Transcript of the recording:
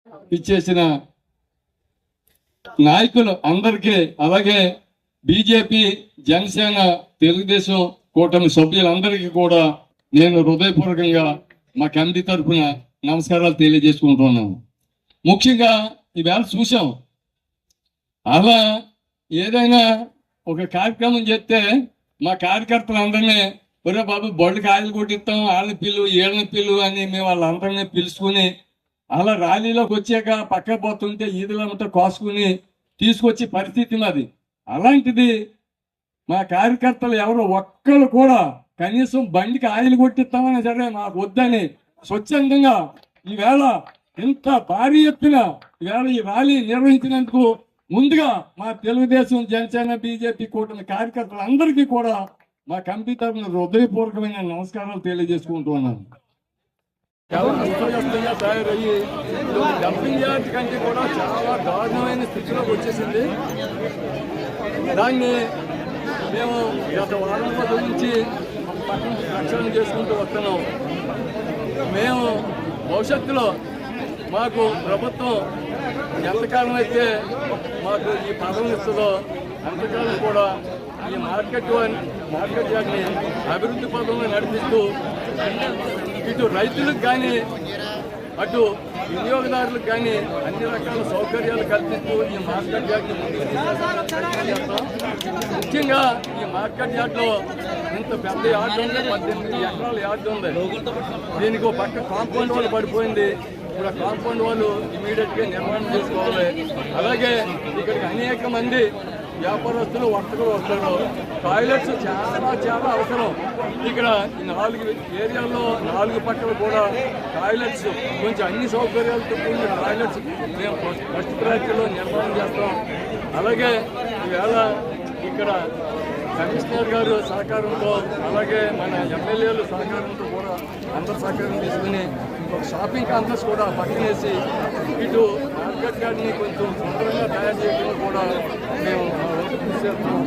ఇచ్చేసిన నాయకులు అందరికీ, అలాగే బీజేపీ, జనసేన, తెలుగుదేశం కూటమి సభ్యులందరికీ కూడా నేను హృదయపూర్వకంగా మా కమిటీ తరఫున నమస్కారాలు తెలియజేసుకుంటున్నాను. ముఖ్యంగా ఈవేళ చూసాం, అలా ఏదైనా ఒక కార్యక్రమం చేస్తే మా కార్యకర్తలందరినీ ఒరే బాబు బొడ్డుకి ఆయిల్ కొట్టిస్తాం, వాళ్ళని పిల్లు వీళ్ళని పిల్లు అని మేము వాళ్ళందరినీ పిలుచుకుని అలా ర్యాలీలోకి వచ్చాక పక్క పోతుంటే ఈదులంతా కోసుకుని తీసుకొచ్చే పరిస్థితి మాది. అలాంటిది మా కార్యకర్తలు ఎవరు ఒక్కరు కూడా కనీసం బండికి ఆయిల్ కొట్టిస్తామని సరే మాకు వద్దని స్వచ్ఛందంగా ఈవేళ ఇంత భారీ ఎత్తున ఈవేళ ఈ ర్యాలీ నిర్వహించినందుకు ముందుగా మా తెలుగుదేశం, జనసేన, బీజేపీ కూటమి కార్యకర్తలందరికీ కూడా మా కమిటీ తరఫున హృదయపూర్వకమైన నమస్కారాలు తెలియజేసుకుంటున్నాను. చాలా అస్తవ్యస్తంగా తయారయ్యి డంపింగ్ యార్డ్ కంటే కూడా చాలా దారుణమైన స్థితిలోకి వచ్చేసింది. దాన్ని మేము గత వారం రోజుల నుంచి పక్కన రక్షణ చేసుకుంటూ వస్తున్నాం. మేము భవిష్యత్తులో మాకు ప్రభుత్వం ఎంతకాలం అయితే మాకు ఈ పదవులు ఇస్తుందో అంతకాలం కూడా ఈ మార్కెట్ యార్డ్ని అభివృద్ధి పదంలో నడిపిస్తూ ఇటు రైతులకు కానీ అటు వినియోగదారులకు కానీ అన్ని రకాల సౌకర్యాలు కల్పిస్తూ ఈ మార్కెట్ యార్డ్ని ముందుకు తీసుకెళ్తాం. ముఖ్యంగా ఈ మార్కెట్ యార్డ్లో ఇంత పెద్ద యార్డ్ ఉంది, 18 ఎకరాల యార్డ్ ఉంది. దీనికి ఒక పక్క కాంపౌండ్ వాళ్ళు పడిపోయింది. ఇప్పుడు ఆ కాంపౌండ్ వాళ్ళు ఇమీడియట్గా నిర్మాణం చేసుకోవాలి. అలాగే ఇక్కడికి అనేక మంది వ్యాపారస్తులు, వర్తకులు వస్తారు. టాయిలెట్స్ చాలా అవసరం. ఇక్కడ ఈ 4 ఏరియాల్లో 4 పక్కల కూడా టాయిలెట్స్, కొంచెం అన్ని సౌకర్యాలతో కూడిన టాయిలెట్స్ మేము ఫస్ట్ ప్రయారిటీలో నిర్మాణం చేస్తాం. అలాగే ఈవేళ ఇక్కడ కమిషనర్ గారు సహకారంతో, అలాగే మన ఎమ్మెల్యేలు సహకారంతో కూడా అందరు సహకారం తీసుకుని ఒక షాపింగ్ కాంప్లెక్స్ కూడా పక్కనేసి ఇటు మార్కెట్ యార్డ్ని కొంచెం సుందరంగా తయారు చేయడంలో కూడా మేము కృషి చేస్తున్నాం.